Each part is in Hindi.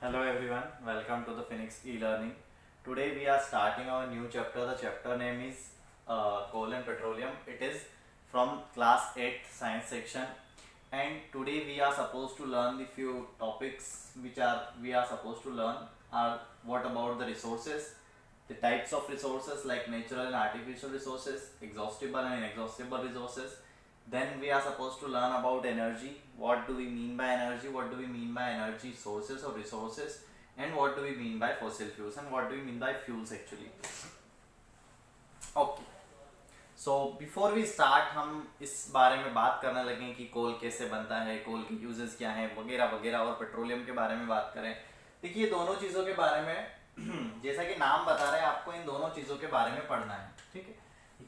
Hello everyone, welcome to the Phoenix e-learning. Today we are starting our new chapter. The chapter name is Coal and Petroleum. It is from class 8 science section, and today we are supposed to learn the few topics which are we are supposed to learn are what about the resources, the types of resources like natural and artificial resources, exhaustible and inexhaustible resources. Then we are supposed to learn about energy. What do we mean by energy? What do we mean by energy sources or resources? And what do we mean by fossil fuels? And what do we mean by fuels actually? Okay. So before we start हम इस बारे में बात करने लगे कि कोल कैसे बनता है, कोल के यूजेस क्या हैं वगैरह वगैरह, और पेट्रोलियम के बारे में बात करें। देखिए दोनों चीज़ों के बारे में जैसा कि नाम बता रहे हैं आपको इन दोनों चीज़ों के बारे में पढ़ना है। ठीक है,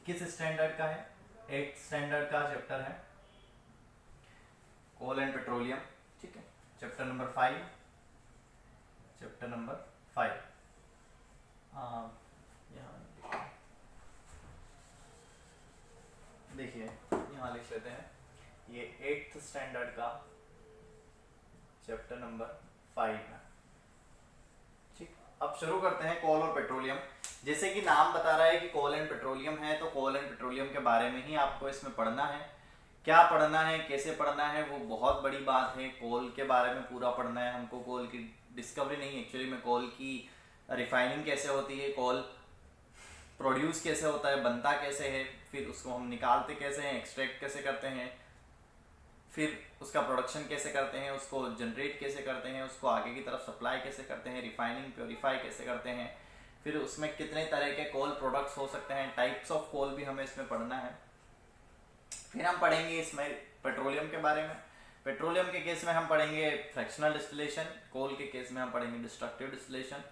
किस स्टैंडर्ड का है? 8th स्टैंडर्ड का चैप्टर है कोल एंड पेट्रोलियम। ठीक है, चैप्टर नंबर 5। चैप्टर नंबर 5 देखिए यहाँ लिख लेते हैं, ये 8th स्टैंडर्ड का चैप्टर नंबर 5 है। ठीक, अब शुरू करते हैं कोल और पेट्रोलियम। जैसे कि नाम बता रहा है कि कोल एंड पेट्रोलियम है, तो कोल एंड पेट्रोलियम के बारे में ही आपको इसमें पढ़ना है। क्या पढ़ना है, कैसे पढ़ना है, वो बहुत बड़ी बात है। कोल के बारे में पूरा पढ़ना है हमको, कोल की डिस्कवरी नहीं, एक्चुअली में कोल की रिफाइनिंग कैसे होती है, कोल प्रोड्यूस कैसे होता है, बनता कैसे है, फिर उसको हम निकालते कैसे हैं, एक्सट्रैक्ट कैसे करते हैं, फिर उसका प्रोडक्शन कैसे करते हैं, उसको जनरेट कैसे करते हैं, उसको आगे की तरफ सप्लाई कैसे करते हैं, रिफाइनिंग प्योरीफाई कैसे करते हैं, फिर उसमें कितने तरह के कोल प्रोडक्ट्स हो सकते हैं, टाइप्स ऑफ कोल भी हमें इसमें पढ़ना है। फिर हम पढ़ेंगे इसमें पेट्रोलियम के बारे में। पेट्रोलियम के केस में हम पढ़ेंगे फ्रैक्शनल डिस्टिलेशन, कोल के केस में हम पढ़ेंगे डिस्ट्रक्टिव डिस्टिलेशन।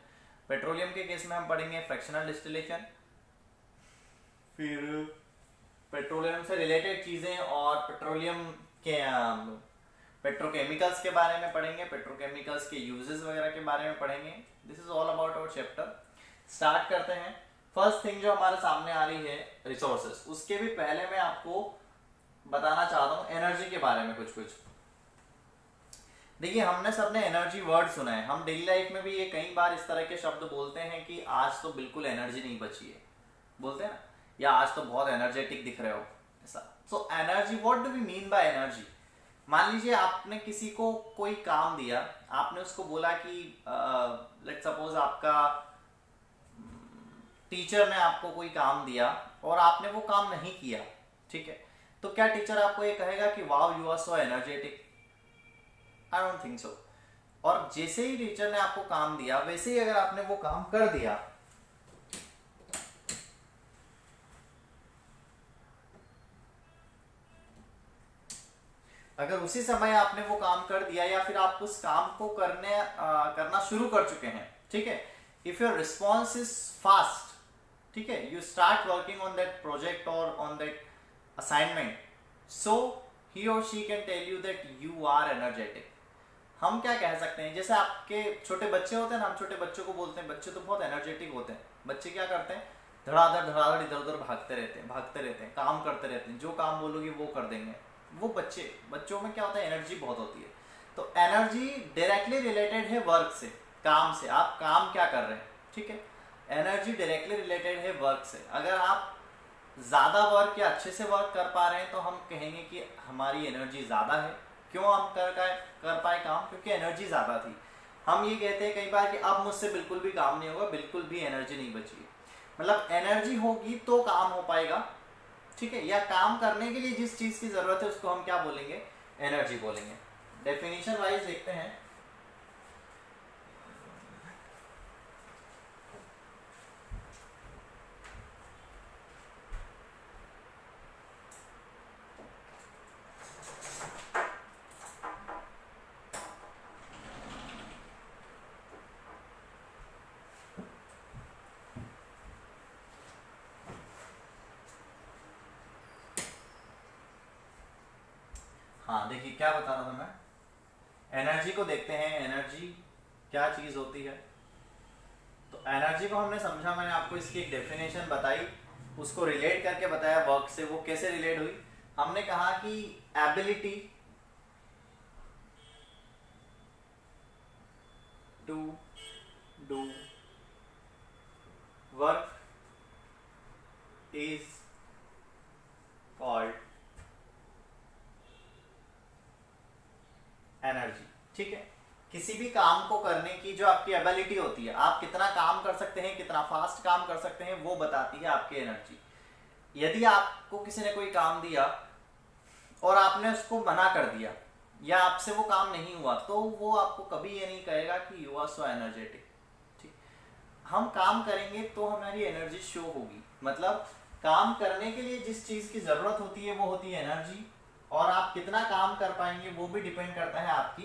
पेट्रोलियम के केस में हम पढ़ेंगे फ्रैक्शनल डिस्टिलेशन। फिर पेट्रोलियम से रिलेटेड चीज़ें और पेट्रोलियम के पेट्रोकेमिकल्स के बारे में पढ़ेंगे, पेट्रोकेमिकल्स के यूजेस वगैरह के बारे में पढ़ेंगे। This is all about our chapter. Start करते हैं। फर्स्ट थिंग जो हमारे सामने आ रही है रिसोर्सेस, उसके भी पहले मैं आपको बताना चाहता हूँ एनर्जी के बारे में कुछ। देखिए हमने सबने एनर्जी वर्ड सुना है, हम डेली लाइफ में भी ये कई बार इस तरह के शब्द बोलते हैं कि आज तो बिल्कुल एनर्जी नहीं बची है, बोलते हैं ना, या आज तो बहुत एनर्जेटिक दिख रहे हो, ऐसा। So energy, what do we mean by energy? मान लीजिए आपने किसी को कोई काम दिया, आपने उसको बोला कि लेट्स सपोज आपका टीचर ने आपको कोई काम दिया और आपने वो काम नहीं किया, ठीक है, तो क्या टीचर आपको ये कहेगा कि wow you are so energetic? I don't think so. और जैसे ही टीचर ने आपको काम दिया, वैसे ही अगर आपने वो काम कर दिया, अगर उसी समय आपने वो काम कर दिया या फिर आप उस काम को करना शुरू कर चुके हैं, ठीक है, if your response is fast, ठीक है, you start working on that project और on that assignment, so he और she can tell you that you are energetic. हम क्या कह सकते हैं, जैसे आपके छोटे बच्चे होते हैं ना, हम छोटे बच्चों को बोलते हैं बच्चे तो बहुत एनर्जेटिक होते हैं। बच्चे क्या करते हैं, धड़ाधड़ इधर उधर भागते रहते हैं, काम करते रहते हैं, जो काम बोलोगे वो कर देंगे। वो बच्चों में क्या होता है, एनर्जी बहुत होती है। तो एनर्जी डायरेक्टली रिलेटेड है वर्क से, काम से, आप काम क्या कर रहे हैं, ठीक है। एनर्जी डायरेक्टली रिलेटेड है वर्क से। अगर आप ज़्यादा वर्क या अच्छे से वर्क कर पा रहे हैं तो हम कहेंगे कि हमारी एनर्जी ज़्यादा है। क्यों हम कर पाए काम? क्योंकि एनर्जी ज़्यादा थी। हम ये कहते हैं कई बार कि अब मुझसे बिल्कुल भी काम नहीं होगा, बिल्कुल भी एनर्जी नहीं बची है। मतलब एनर्जी होगी तो काम हो पाएगा, ठीक है, या काम करने के लिए जिस चीज़ की ज़रूरत है उसको हम क्या बोलेंगे, एनर्जी बोलेंगे। डेफिनेशन वाइज देखते हैं। हाँ देखिए क्या बता रहा था मैं, एनर्जी को देखते हैं। एनर्जी क्या चीज़ होती है? तो एनर्जी को हमने समझा, मैंने आपको इसकी एक डेफिनेशन बताई, उसको रिलेट करके बताया वर्क से। वो कैसे रिलेट हुई? हमने कहा कि ability to do work is called energy. ठीक है, किसी भी काम को करने की जो आपकी एबिलिटी होती है, आप कितना काम कर सकते हैं, कितना फास्ट काम कर सकते हैं, वो बताती है आपकी एनर्जी। यदि आपको किसी ने कोई काम दिया और आपने उसको मना कर दिया या आपसे वो काम नहीं हुआ, तो वो आपको कभी ये नहीं कहेगा कि यू आर सो एनर्जेटिक। ठीक, हम काम करेंगे तो हमारी एनर्जी शो होगी। मतलब काम करने के लिए जिस चीज की जरूरत होती है वो होती है एनर्जी, और आप कितना काम कर पाएंगे वो भी डिपेंड करता है आपकी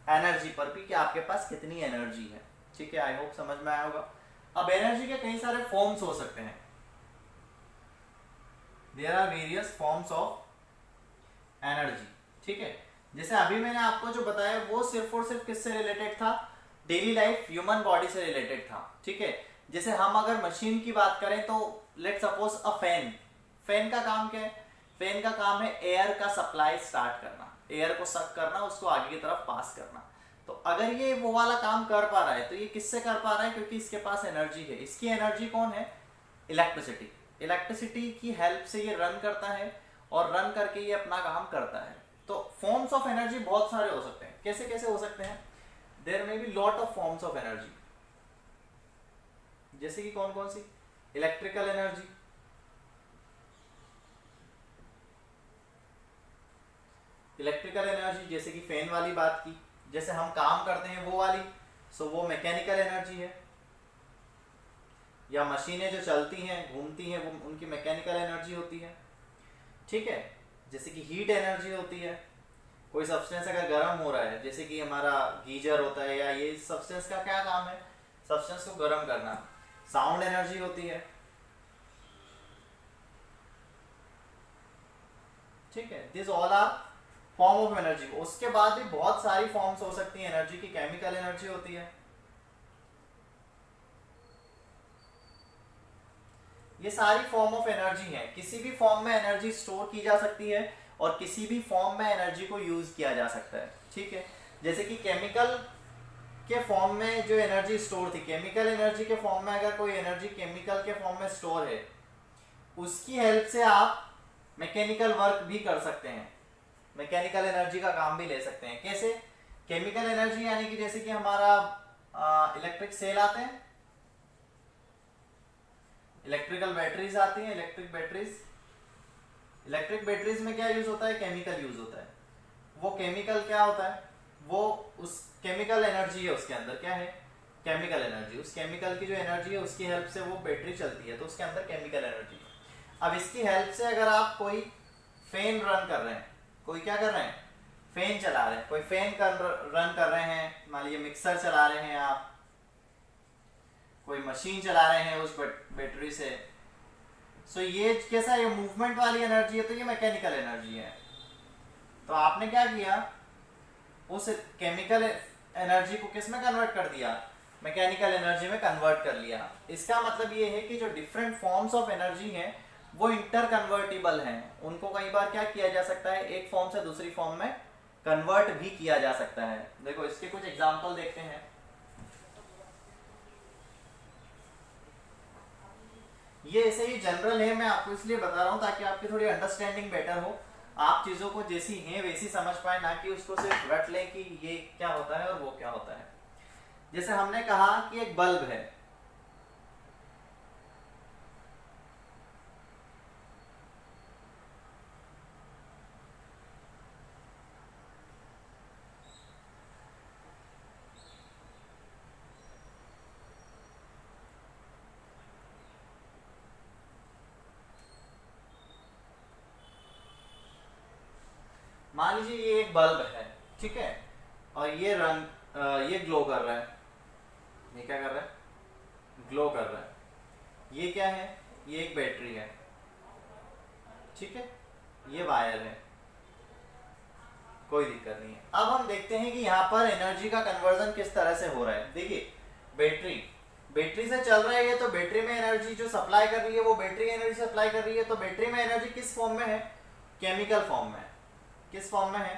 एनर्जी पर भी, कि आपके पास कितनी एनर्जी है। ठीक है, आई होप समझ में आया होगा। अब एनर्जी के कई सारे फॉर्म्स हो सकते हैं। There are various forms of energy. ठीक है, जैसे अभी मैंने आपको जो बताया वो सिर्फ और सिर्फ किससे रिलेटेड था, डेली लाइफ ह्यूमन बॉडी से रिलेटेड था। ठीक है, जैसे हम अगर मशीन की बात करें तो let suppose a fan, fan का काम क्या है, फैन का काम है एयर का सप्लाई स्टार्ट करना, एयर को सक करना, उसको आगे की तरफ पास करना। तो अगर ये वो वाला काम कर पा रहा है तो ये किससे कर पा रहा है, क्योंकि इसके पास एनर्जी है। इसकी एनर्जी कौन है, इलेक्ट्रिसिटी। इलेक्ट्रिसिटी की हेल्प से ये रन करता है और रन करके ये अपना काम करता है। तो फॉर्म्स ऑफ एनर्जी बहुत सारे हो सकते हैं। कैसे कैसे हो सकते हैं, there may be lot of forms of energy. जैसे कि कौन कौन सी, इलेक्ट्रिकल एनर्जी, इलेक्ट्रिकल एनर्जी जैसे कि फैन वाली बात की, जैसे हम काम करते हैं वो वाली, सो वो मैकेनिकल एनर्जी है। या मशीनें जो चलती हैं घूमती हैं वो उनकी मैकेनिकल एनर्जी होती है। ठीक है, जैसे कि हीट एनर्जी होती है। कोई सब्सटेंस अगर गर्म हो रहा है, जैसे कि हमारा गीजर होता है, या ये सब्सटेंस का क्या काम है, सब्सटेंस को गर्म करना, साउंड एनर्जी होती है। ठीक है, this all are form of energy. उसके बाद भी बहुत सारी फॉर्म्स हो सकती है एनर्जी की। केमिकल एनर्जी होती है। ये सारी फॉर्म ऑफ एनर्जी है। किसी भी फॉर्म में एनर्जी स्टोर की जा सकती है और किसी भी फॉर्म में एनर्जी को यूज किया जा सकता है। ठीक है, जैसे कि केमिकल के फॉर्म में जो एनर्जी स्टोर थी, केमिकल एनर्जी के फॉर्म में अगर कोई एनर्जी केमिकल के फॉर्म में स्टोर है, उसकी हेल्प से आप मैकेनिकल वर्क भी कर सकते हैं, मैकेनिकल एनर्जी का काम भी ले सकते हैं। कैसे, केमिकल एनर्जी यानी कि जैसे कि हमारा इलेक्ट्रिक सेल आते हैं, इलेक्ट्रिकल बैटरीज आती हैं, इलेक्ट्रिक बैटरीज। इलेक्ट्रिक बैटरीज में क्या यूज होता है, केमिकल यूज होता है। वो केमिकल क्या होता है, वो उस केमिकल एनर्जी है, उसके अंदर क्या है, केमिकल एनर्जी। उस केमिकल की जो एनर्जी है उसकी हेल्प से वो बैटरी चलती है, तो उसके अंदर केमिकल एनर्जी है। अब इसकी हेल्प से अगर आप कोई फैन रन कर रहे हैं, कोई क्या कर रहे हैं, फैन चला रहे हैं, कोई फैन रन कर रहे हैं, मान लीजिए मिक्सर चला रहे हैं आप, कोई मशीन चला रहे हैं उस बैटरी से, सो ये कैसा, ये मूवमेंट वाली एनर्जी है, तो ये मैकेनिकल एनर्जी है। तो आपने क्या किया, उस केमिकल एनर्जी को किस में कन्वर्ट कर दिया, मैकेनिकल एनर्जी में कन्वर्ट कर लिया। इसका मतलब ये है कि जो डिफरेंट फॉर्म्स ऑफ एनर्जी हैं वो इंटर कन्वर्टिबल हैं। उनको कई बार क्या किया जा सकता है, एक फॉर्म से दूसरी फॉर्म में कन्वर्ट भी किया जा सकता है। देखो इसके कुछ एग्जांपल देखते हैं। ये ऐसे ही जनरल है, मैं आपको इसलिए बता रहा हूँ ताकि आपकी थोड़ी अंडरस्टैंडिंग बेटर हो, आप चीजों को जैसी हैं वैसी समझ पाए, ना कि उसको सिर्फ रट लें कि ये क्या होता है और वो क्या होता है। जैसे हमने कहा कि एक बल्ब है, मान लीजिए ये एक बल्ब है, ठीक है, और ये रंग ये ग्लो कर रहा है, ये क्या कर रहा है, ग्लो कर रहा है। ये क्या है, ये एक बैटरी है, ठीक है, ये वायर है, कोई दिक्कत नहीं है। अब हम देखते हैं कि यहाँ पर एनर्जी का कन्वर्जन किस तरह से हो रहा है। देखिए बैटरी से चल रहा है ये, तो बैटरी में एनर्जी जो सप्लाई कर रही है वो बैटरी एनर्जी सप्लाई कर रही है। तो बैटरी में एनर्जी किस फॉर्म में है, केमिकल फॉर्म में। किस फॉर्म में है,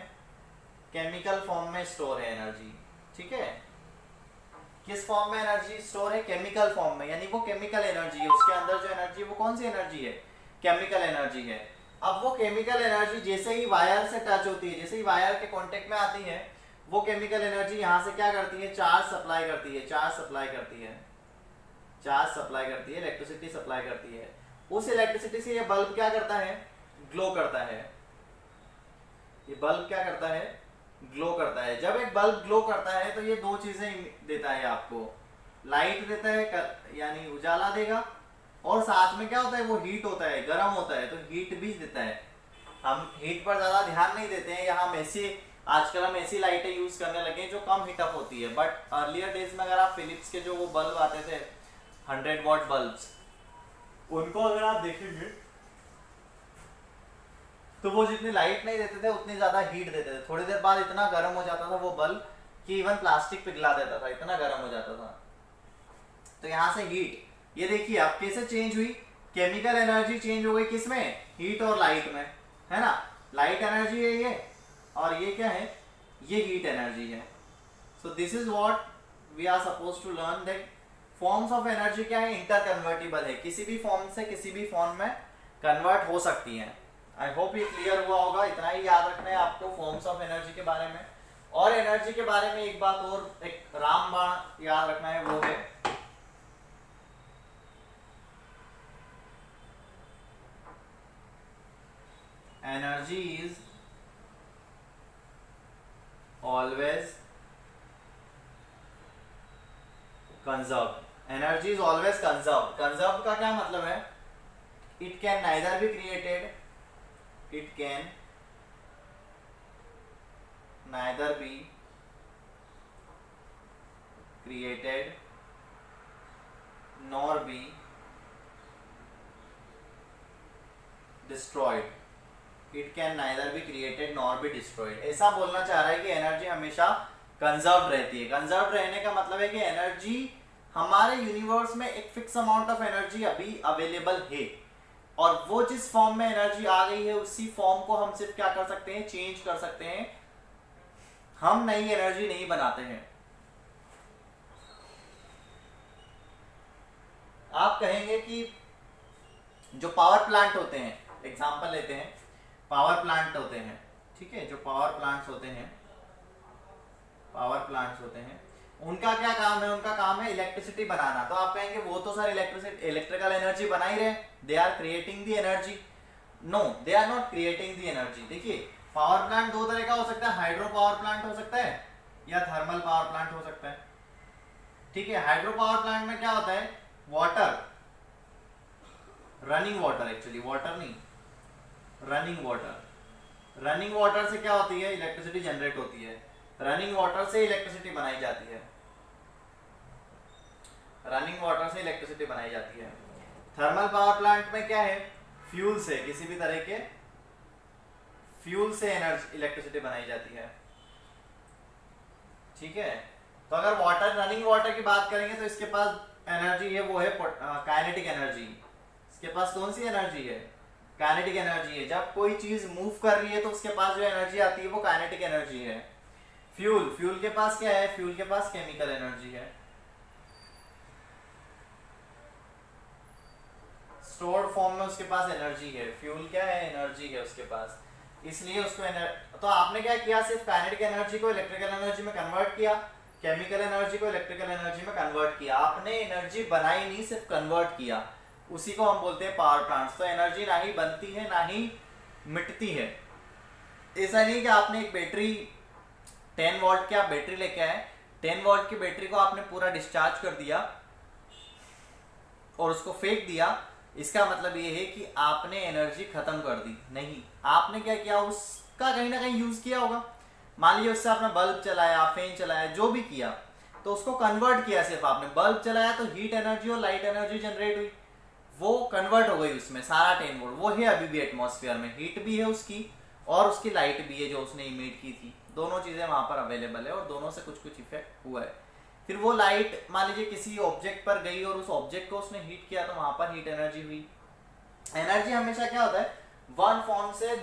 केमिकल फॉर्म में स्टोर है एनर्जी, ठीक है। किस फॉर्म में एनर्जी स्टोर है? केमिकल फॉर्म में, यानी वो केमिकल एनर्जी है, उसके अंदर जो एनर्जी है वो कौन सी एनर्जी है? केमिकल एनर्जी है। अब वो केमिकल एनर्जी जैसे ही वायर से टच होती है, जैसे ही वायर के कांटेक्ट में आती है, वो केमिकल एनर्जी यहाँ से क्या करती है? चार्ज सप्लाई करती है, चार्ज सप्लाई करती है, चार्ज सप्लाई करती है, इलेक्ट्रिसिटी सप्लाई करती है। उस इलेक्ट्रिसिटी से ये बल्ब क्या करता है? ग्लो करता है। ये बल्ब क्या करता है? ग्लो करता है। जब एक बल्ब ग्लो करता है तो ये दो चीजें देता है आपको, लाइट देता है यानी उजाला देगा, और साथ में क्या होता है? वो हीट होता है, गर्म होता है, तो हीट भी देता है। हम हीट पर ज्यादा ध्यान नहीं देते हैं, या हम ऐसी आजकल हम ऐसी लाइटें यूज करने लगे हैं जो कम हीटअप होती है, बट अर्लियर डेज में अगर आप फिलिप्स के जो वो बल्ब आते थे 100 वॉट बल्ब्स, उनको अगर आप देखेंगे तो वो जितनी लाइट नहीं देते थे उतनी ज्यादा हीट देते थे। थोड़ी देर बाद इतना गर्म हो जाता था वो बल्ब कि इवन प्लास्टिक पिघला देता था, इतना गर्म हो जाता था। तो यहाँ से हीट, ये देखिए अब कैसे चेंज हुई, केमिकल एनर्जी चेंज हो गई किसमें? हीट और लाइट में, है ना। लाइट एनर्जी है ये, और ये क्या है? ये हीट एनर्जी है। So this is what we are suppose to learn, that forms of energy क्या है? इंटर कन्वर्टिबल है, किसी भी फॉर्म से किसी भी फॉर्म में कन्वर्ट हो सकती है। आई होप ये क्लियर हुआ होगा। इतना ही याद रखना है आपको फॉर्म्स ऑफ एनर्जी के बारे में। और एनर्जी के बारे में एक बात और, एक रामबाण याद रखना है, वो है energy is always conserve. Energy is always conserve. Conserve का क्या मतलब है? It can neither be created, it can neither be created nor be destroyed. It can neither be created nor be destroyed. ऐसा बोलना चाह रहा है कि एनर्जी हमेशा कंजर्व रहती है। कंजर्व रहने का मतलब है कि एनर्जी, हमारे यूनिवर्स में एक फिक्स अमाउंट ऑफ एनर्जी अभी अवेलेबल है, और वो जिस फॉर्म में एनर्जी आ गई है उसी फॉर्म को हम सिर्फ क्या कर सकते हैं? चेंज कर सकते हैं। हम नई एनर्जी नहीं बनाते हैं। आप कहेंगे कि जो पावर प्लांट होते हैं, एग्जांपल लेते हैं, पावर प्लांट होते हैं, ठीक है, जो पावर प्लांट्स होते हैं, पावर प्लांट्स होते हैं, उनका क्या काम है? उनका काम है इलेक्ट्रिसिटी बनाना। तो आप कहेंगे वो तो सर इलेक्ट्रिकल एनर्जी बना ही रहे, they are creating the energy. No, they are not creating the energy. देखिए पावर प्लांट दो तरह का हो सकता है, हाइड्रो पावर प्लांट हो सकता है या थर्मल पावर प्लांट हो सकता है, ठीक है। हाइड्रो पावर प्लांट में क्या होता है? Water, running water, actually water नहीं, रनिंग वाटर। रनिंग वाटर से क्या होती है? इलेक्ट्रिसिटी जनरेट होती है। रनिंग वाटर से इलेक्ट्रिसिटी बनाई जाती है, रनिंग वाटर से इलेक्ट्रिसिटी बनाई जाती है। थर्मल पावर प्लांट में क्या है? फ्यूल से, किसी भी तरह के फ्यूल से एनर्जी इलेक्ट्रिसिटी बनाई जाती है, ठीक है। तो अगर वाटर, रनिंग वाटर की बात करेंगे तो इसके पास एनर्जी है, वो है काइनेटिक एनर्जी। इसके पास कौन सी एनर्जी है? काइनेटिक एनर्जी है। जब कोई चीज मूव कर रही है तो उसके पास जो एनर्जी आती है वो काइनेटिक एनर्जी है। फ्यूल, फ्यूल के पास क्या है? फ्यूल के पास केमिकल एनर्जी है। स्टोर्ड फॉर्म में उसके पास एनर्जी है। फ्यूल क्या है? एनर्जी है उसके पास, इसलिए उसको तो आपने क्या किया? सिर्फ काइनेटिक एनर्जी को इलेक्ट्रिकल एनर्जी में कन्वर्ट किया, केमिकल एनर्जी को इलेक्ट्रिकल एनर्जी में कन्वर्ट किया। आपने एनर्जी बनाई नहीं, सिर्फ कन्वर्ट किया। उसी को हम बोलते हैं पावर प्लांट्स। तो एनर्जी ना ही बनती है ना ही मिटती है। ऐसा नहीं कि आपने एक बैटरी 10 वोल्ट की आप बैटरी लेके आए, 10 वोल्ट की बैटरी को आपने पूरा डिस्चार्ज कर दिया और उसको फेंक दिया, इसका मतलब ये है कि आपने एनर्जी खत्म कर दी। नहीं, आपने क्या किया? उसका कहीं ना कहीं यूज किया होगा। मान लीजिए उससे आपने बल्ब चलाया, फैन चलाया, जो भी किया, तो उसको कन्वर्ट किया। सिर्फ आपने बल्ब चलाया तो हीट एनर्जी और लाइट एनर्जी जनरेट हुई, वो कन्वर्ट हो गई उसमें सारा 10 वोल्ट। वो है अभी भी एटमॉस्फेयर में, हीट भी है उसकी और उसकी लाइट भी है जो उसने इमिट की थी। दोनों चीजें वहां पर अवेलेबल है और दोनों से कुछ कुछ इफेक्ट हुआ है। फिर वो लाइट मान लीजिए किसी ऑब्जेक्ट पर गई और उस ऑब्जेक्ट को उसने हीट किया तो वहां पर हीट एनर्जी हुई। एनर्जी हमेशा क्या होता है? वन फॉर्म से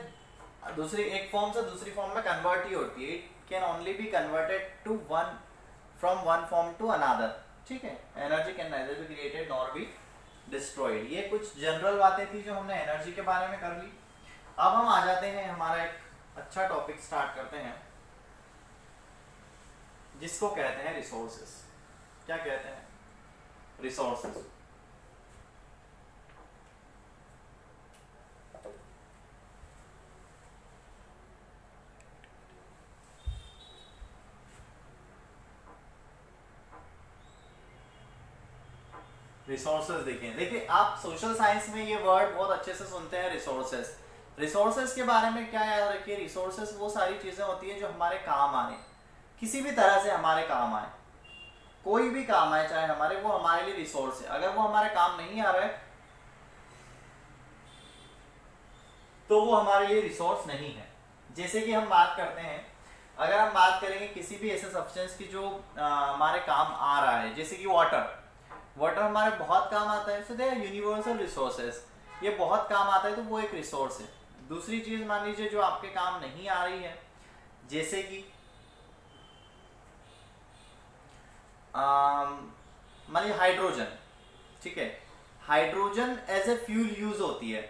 दूसरी, एक फॉर्म से दूसरी फॉर्म में कन्वर्ट ही होती है। It can only be converted to one from one form to another, ठीक है। Energy can neither be created nor be destroyed. ये कुछ जनरल बातें थी जो हमने एनर्जी के बारे में कर ली। अब हम आ जाते हैं, हमारा एक अच्छा टॉपिक स्टार्ट करते हैं जिसको कहते हैं रिसोर्सेस। क्या कहते हैं? रिसोर्सेस। रिसोर्सेज देखिए आप सोशल साइंस में ये वर्ड बहुत अच्छे से सुनते हैं, रिसोर्सेज। रिसोर्सेज के बारे में क्या याद रखिए, रिसोर्सेज वो सारी चीजें होती है जो हमारे काम आए, किसी भी तरह से हमारे काम आए, कोई भी काम आए चाहे हमारे, वो हमारे लिए रिसोर्स है। अगर वो हमारे काम नहीं आ रहा है तो वो हमारे लिए रिसोर्स नहीं है। जैसे कि हम बात करते हैं, अगर हम बात करेंगे किसी भी ऐसे सब्सटेंस की जो हमारे काम आ रहा है, जैसे कि वाटर हमारे बहुत काम आता है, सो दे आर यूनिवर्सल रिसोर्सेज। ये बहुत काम आता है तो वो एक रिसोर्स है। दूसरी चीज मान लीजिए जो आपके काम नहीं आ रही है, जैसे कि मान लीजिए हाइड्रोजन, ठीक है। Hydrogen as a fuel use होती है,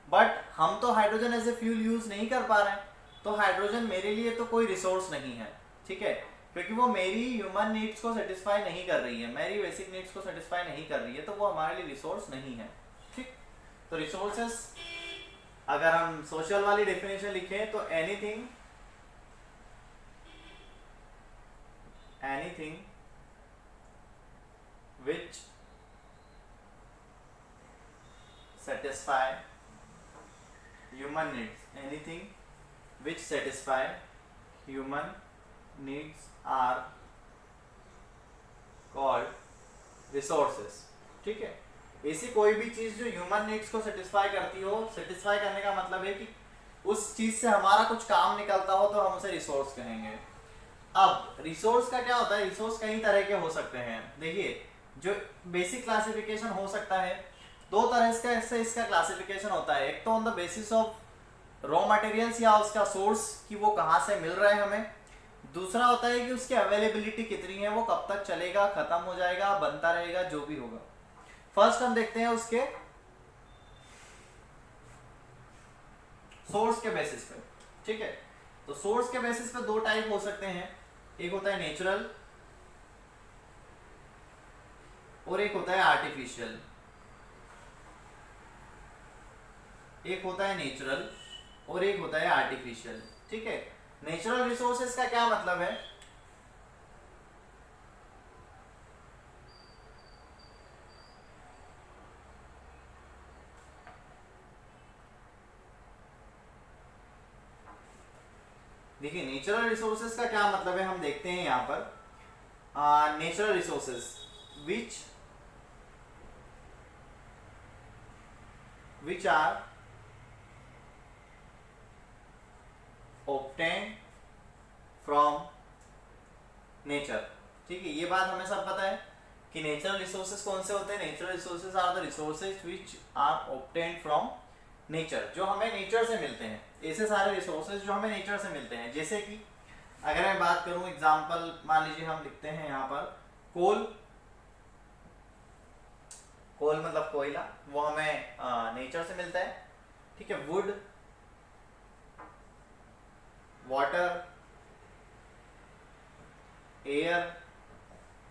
बट हम तो hydrogen as a fuel use नहीं कर पा रहे हैं, तो हाइड्रोजन मेरे लिए तो कोई रिसोर्स नहीं है, ठीक है, क्योंकि वो मेरी ह्यूमन नीड्स को सेटिस्फाई नहीं कर रही है, मेरी बेसिक नीड्स को सेटिस्फाई नहीं कर रही है, तो वो हमारे लिए रिसोर्स नहीं है, ठीक। तो रिसोर्सेस अगर हम सोशल वाली डेफिनेशन लिखें तो anything which satisfy human needs, anything which satisfy human needs are called resources, ठीक है। ऐसी कोई भी चीज जो ह्यूमन नीड्स को सेटिस्फाई करती हो, सेटिस्फाई करने का मतलब है कि उस चीज से हमारा कुछ काम निकलता हो, तो हम उसे रिसोर्स कहेंगे। अब रिसोर्स का क्या होता है, रिसोर्स कई तरह के हो सकते हैं। देखिए जो बेसिक क्लासिफिकेशन हो सकता है, दो तरह से इसका क्लासिफिकेशन होता है। एक तो on the basis of raw materials या उसका सोर्स कि वो कहाँ से मिल रहा है हमें। दूसरा होता है कि उसकी अवेलेबिलिटी कितनी है, वो कब तक चलेगा, खत्म हो जाएगा, बनता रहेगा, जो भी होगा। फर्स्ट हम देखते हैं उसके सोर्स के बेसिस पे, ठीक है। तो सोर्स के बेसिस पे दो टाइप हो सकते हैं, एक होता है नेचुरल और एक होता है आर्टिफिशियल। एक होता है नेचुरल और एक होता है आर्टिफिशियल, ठीक है। नेचुरल रिसोर्सेज का क्या मतलब है, देखिए नेचुरल रिसोर्सेज का क्या मतलब है, हम देखते हैं यहां पर natural resources which are obtained from nature, ठीक है। ये बात हमें सब पता है कि नेचुरल रिसोर्सेज कौन से होते हैं। Natural resources are the resources which are obtained from nature, जो हमें नेचर से मिलते हैं। ऐसे सारे रिसोर्सेज जो हमें नेचर से मिलते हैं, जैसे कि अगर मैं बात करूं एग्जांपल, मान लीजिए हम लिखते हैं यहाँ पर कोल मतलब कोयला, वो हमें नेचर से मिलता है, ठीक है। Wood, water, air,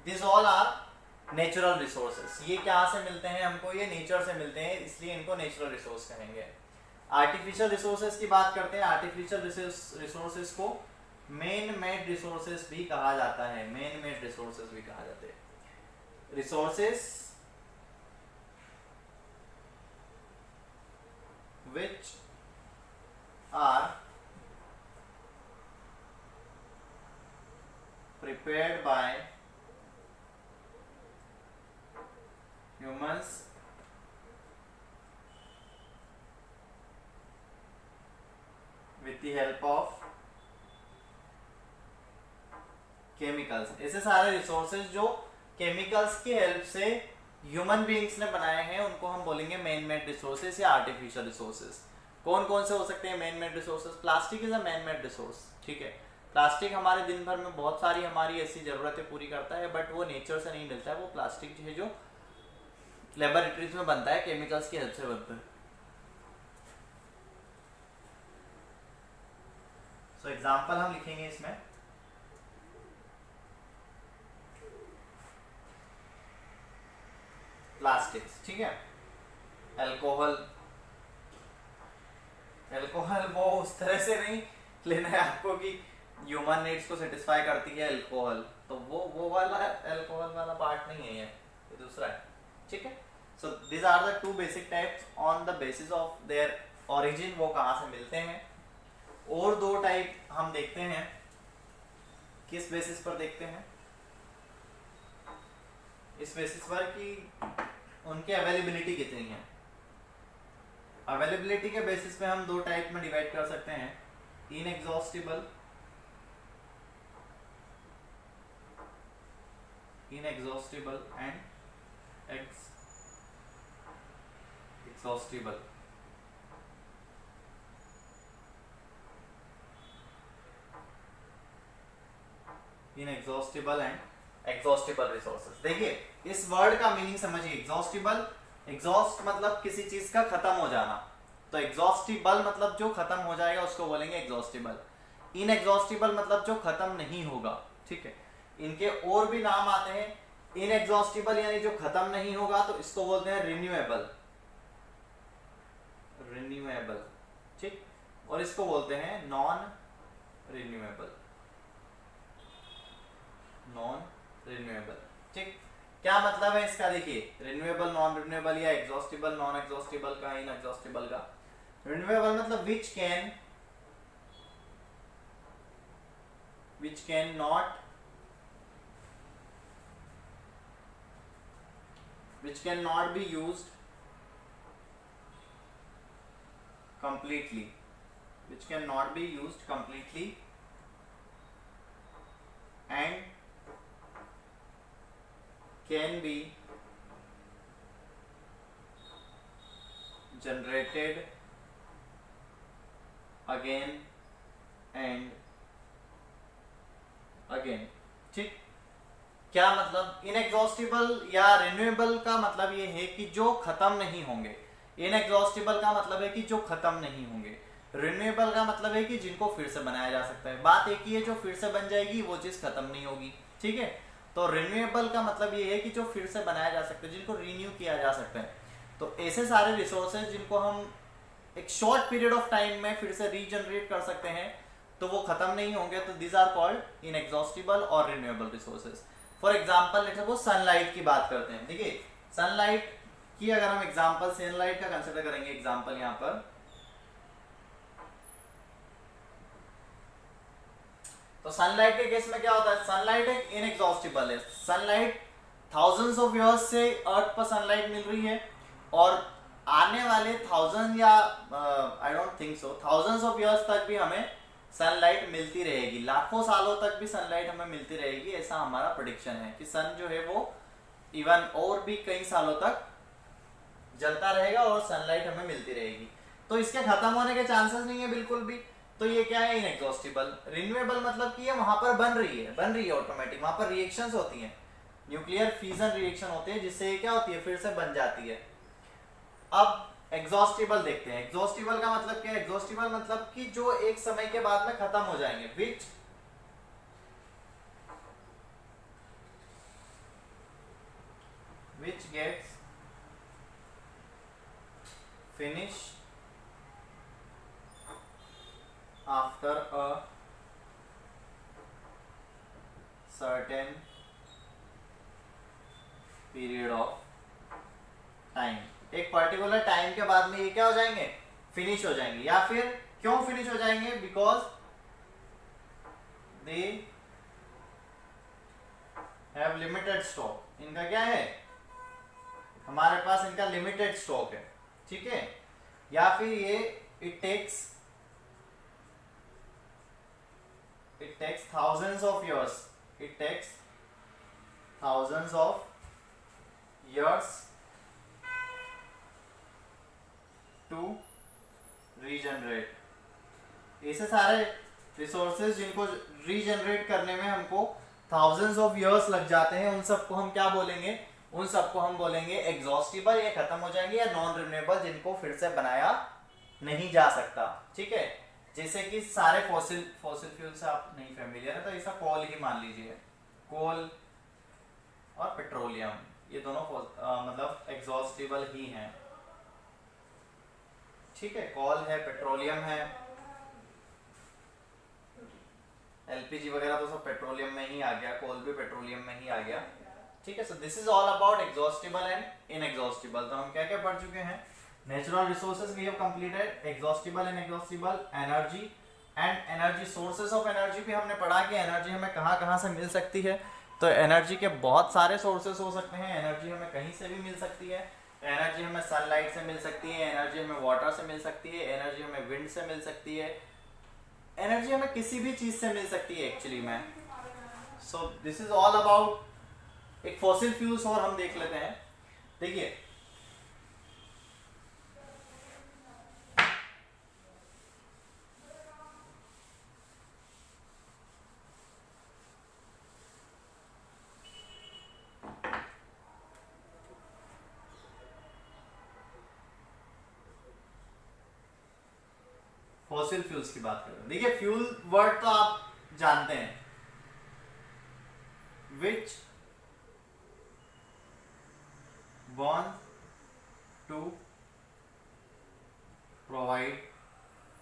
this all are natural resources. ये क्या से मिलते हैं हमको, ये नेचर से मिलते हैं, इसलिए इनको नेचुरल रिसोर्स कहेंगे। आर्टिफिशियल रिसोर्सेज की बात करते हैं, आर्टिफिशियल रिसोर्सेज को मेन मेड रिसोर्सेज भी कहा जाता है, मेन मेड रिसोर्सेज भी कहा जाते हैं। Resources which are prepared by humans with the help of chemicals. ऐसे सारे रिसोर्सेज जो केमिकल्स की हेल्प से ह्यूमन बीइंग्स ने बनाए हैं, उनको हम बोलेंगे मेन मेड रिसोर्सेज या आर्टिफिशियल रिसोर्सेज। कौन कौन से हो सकते हैं main made resources? Plastic is a main made resource, ठीक है। प्लास्टिक हमारे दिन भर में बहुत सारी हमारी ऐसी ज़रूरतें पूरी करता है, बट वो नेचर से नहीं मिलता है। वो प्लास्टिक है जो लेबोरेटरीज में बनता है, केमिकल्स की हेल्प से बनता है। सो एग्जाम्पल हम लिखेंगे इसमें, प्लास्टिक्स, ठीक है। अल्कोहल, अल्कोहल वो उस तरह से नहीं लेना है आपको कि ह्यूमन नीड्स को सेटिस्फाई करती है अल्कोहल, तो वो वाला अल्कोहल वाला पार्ट नहीं है ये दूसरा है, ठीक है। So this are the two basic types on the basis of their origin, वो कहाँ से मिलते हैं। और दो टाइप हम देखते हैं, किस बेसिस पर देखते हैं, इस बेसिस पर कि उनकी अवेलेबिलिटी कितनी है। अवेलेबिलिटी के बेसिस पे हम दो टाइप में डिवाइड कर सकते हैं, inexhaustible and exhaustible. Inexhaustible and exhaustible resources. देखिए इस वर्ड का मीनिंग समझिए, एग्जॉस्टिबल, एग्जॉस्ट मतलब किसी चीज का खत्म हो जाना, तो एग्जॉस्टिबल मतलब जो खत्म हो जाएगा उसको बोलेंगे एग्जॉस्टिबल। इनएग्जॉस्टिबल मतलब जो खत्म नहीं होगा, ठीक है। इनके और भी नाम आते हैं, इनएग्जॉस्टिबल यानी जो खत्म नहीं होगा तो इसको बोलते हैं रिन्यूएबल, रिन्यूएबल, ठीक। और इसको बोलते हैं नॉन रिन्यूएबल, नॉन रिन्यूएबल, ठीक। क्या मतलब है इसका, देखिए रिन्यूएबल, नॉन रिन्यूएबल या एग्जॉस्टिबल, नॉन एग्जॉस्टिबल का, इनएग्जॉस्टिबल का। रिन्यूएबल मतलब which can not be used completely, which cannot be used completely and can be generated again and again, ठीक। क्या मतलब, इनएग्जॉस्टिबल या रिन्यूएबल का मतलब ये है कि जो खत्म नहीं होंगे, इनएग्जॉस्टिबल का मतलब है कि जो खत्म नहीं होंगे, रिन्यूएबल का मतलब है कि जिनको फिर से बनाया जा सकता है। बात एक ही है, जो फिर से बन जाएगी वो चीज खत्म नहीं होगी, ठीक है। तो रिन्यूएबल का मतलब ये है कि जो फिर से बनाया जा सकता है, जिनको रिन्यू किया जा सकता है। तो ऐसे सारे रिसोर्सेज जिनको हम एक शॉर्ट पीरियड ऑफ टाइम में फिर से रीजनरेट कर सकते हैं, तो वो खत्म नहीं होंगे, तो दिस आर कॉल्ड इनएग्जॉस्टिबल और renewable resources. For example let's suppose sunlight की बात करते हैं। देखिए सनलाइट की अगर हम एग्जाम्पल, सनलाइट का कंसिडर करेंगे एग्जाम्पल यहाँ पर, तो सनलाइट के केस में क्या होता है, सनलाइट एक इनएग्जॉस्टिबल है। सनलाइट थाउजेंड्स ऑफ ईयर्स से अर्थ पर सनलाइट मिल रही है, और आने वाले थाउजेंड या आई don't think so, thousands of years तक भी हमें सनलाइट मिलती रहेगी, लाखों सालों तक भी सनलाइट हमें मिलती रहेगी, ऐसा हमारा प्रेडिक्शन है कि सन जो है वो इवन और भी कई सालों तक जलता रहेगा और सनलाइट हमें मिलती रहेगी। तो इसके खत्म होने के चांसेस नहीं है बिल्कुल भी। तो ये क्या है, इनएग्जॉस्टिबल। रिन्यूएबल मतलब कि ये वहां पर बन रही है ऑटोमेटिक, वहां पर रिएक्शंस होती हैं, न्यूक्लियर फिजन रिएक्शन होते हैं, जिससे ये क्या होती है, फिर से बन जाती है। अब एग्जॉस्टिबल देखते हैं। एग्जॉस्टिबल का मतलब क्या है, एग्जॉस्टिबल मतलब कि जो एक समय के बाद में खत्म हो जाएंगे, which gets finished after a certain period of time। एक पर्टिकुलर टाइम के बाद में ये क्या हो जाएंगे, फिनिश हो जाएंगे। या फिर क्यों फिनिश हो जाएंगे, because they have limited stock. इनका क्या है, हमारे पास इनका लिमिटेड स्टॉक है, ठीक है। या फिर ये it takes thousands of years, it takes thousands of years to regenerate। ऐसे सारे रिसोर्सेज जिनको रीजनरेट करने में हमको थाउजेंड्स ऑफ इयर्स लग जाते हैं, उन सबको हम क्या बोलेंगे? उन सबको हम बोलेंगे एग्जॉस्टिबल, या खत्म हो जाएंगे, या नॉन रिन्यूएबल, जिनको फिर से बनाया नहीं जा सकता। ठीक है, जैसे कि सारे फॉसिल फ्यूल से आप नहीं फेमिलियर है तो ऐसा कोल ही मान लीजिए, कोल और पेट्रोलियम, ये दोनों मतलब एग्जॉस्टिबल ही हैं। ठीक है, कोल है, पेट्रोलियम है, एलपीजी वगैरह तो सब पेट्रोलियम में ही आ गया, कोल भी पेट्रोलियम में ही आ गया। ठीक है, so this is all about exhaustible and inexhaustible. तो हम क्या क्या पढ़ चुके हैं? Natural resources we have completed, exhaustible inexhaustible, energy and energy sources of energy भी हमने पढ़ा कि एनर्जी हमें कहाँ कहाँ से मिल सकती है। तो एनर्जी के बहुत सारे सोर्सेज हो सकते हैं, एनर्जी हमें कहीं से भी मिल सकती है। एनर्जी हमें सनलाइट से मिल सकती है, एनर्जी हमें वाटर से मिल सकती है, एनर्जी हमें विंड से मिल सकती है, एनर्जी हमें किसी भी चीज से मिल सकती है एक्चुअली में। सो दिस इज ऑल अबाउट एक फॉसिल फ्यूल्स। और हम देख लेते हैं, देखिए फॉसिल फ्यूल्स की बात करें, देखिए फ्यूल वर्ड तो आप जानते हैं, विच बर्न टू प्रोवाइड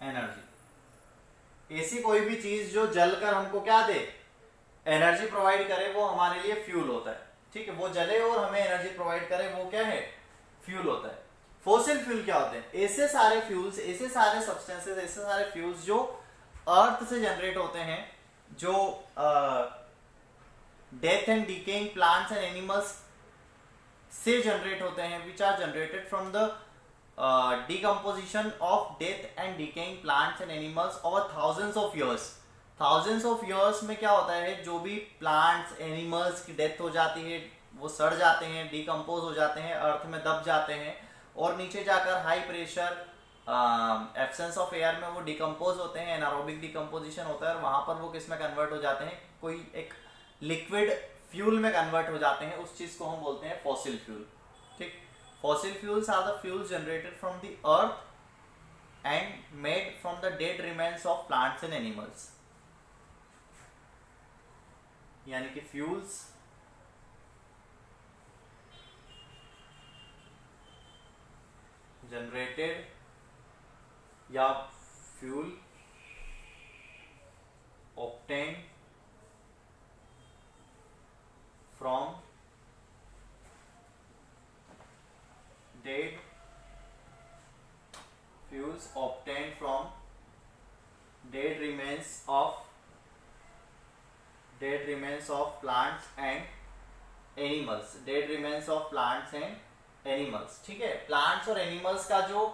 एनर्जी। ऐसी कोई भी चीज जो जलकर हमको क्या दे, एनर्जी प्रोवाइड करे, वो हमारे लिए फ्यूल होता है। ठीक है, वो जले और हमें एनर्जी प्रोवाइड करे, वो क्या है? फ्यूल होता है। फॉसिल फ्यूल क्या होते हैं? ऐसे सारे फ्यूल्स, ऐसे सारे सब्सटेंसेस, ऐसे सारे फ्यूल्स जो अर्थ से जनरेट होते हैं, जो death and decaying plants and animals से जनरेट होते हैं, which are generated from the decomposition of death and decaying plants and animals over thousands of years। thousands of years में क्या होता है, जो भी plants animals की डेथ हो जाती है, वो सड़ जाते हैं, डिकम्पोज हो जाते हैं, अर्थ में दब जाते हैं, और नीचे जाकर high pressure absence of air में वो डिकम्पोज होते हैं, एनारोबिक डिकम्पोजिशन होता है, और वहां पर वो किस में कन्वर्ट हो जाते हैं? कोई एक लिक्विड फ्यूल में कन्वर्ट हो जाते हैं। उस चीज को हम बोलते हैं फॉसिल फ्यूल। ठीक, fossil fuels are the fuels generated from the earth and made from the dead remains of plants and animals। यानी कि फ्यूल्स जनरेटेड या fuel obtained from dead fuels obtained from dead remains of plants and animals, dead remains of plants and animals। ठीक है, प्लांट्स और एनिमल्स का जो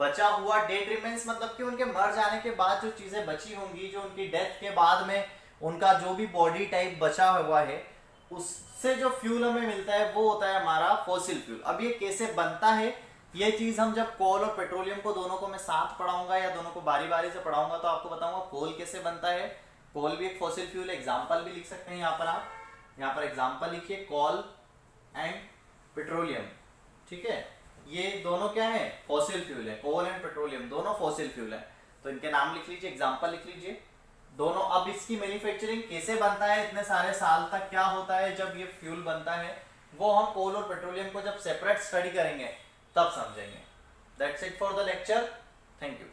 बचा हुआ डेड रिमेन्स, मतलब कि उनके मर जाने के बाद जो चीजें बची होंगी, जो उनकी डेथ के बाद में उनका जो भी बॉडी टाइप बचा हुआ है, उससे जो फ्यूल हमें मिलता है वो होता है हमारा फॉसिल फ्यूल। अब ये कैसे बनता है, ये चीज हम जब कोल और पेट्रोलियम को दोनों को मैं साथ पढ़ाऊंगा या दोनों को बारी बारी से पढ़ाऊंगा तो आपको बताऊंगा कोल कैसे बनता है। कोल भी एक फॉसिल फ्यूल, एग्जाम्पल भी लिख सकते हैं यहाँ पर आप, यहाँ पर एग्जाम्पल लिखिए, कोल एंड पेट्रोलियम। ठीक है, ये दोनों क्या है? फॉसिल फ्यूल है। कोल एंड पेट्रोलियम दोनों फॉसिल फ्यूल है, तो इनके नाम लिख लीजिए, एग्जाम्पल लिख लीजिए दोनों। अब इसकी मैन्युफैक्चरिंग कैसे बनता है, इतने सारे साल तक क्या होता है जब ये फ्यूल बनता है, वो हम कोल और पेट्रोलियम को जब सेपरेट स्टडी करेंगे तब समझेंगे। That's it for the lecture, thank you.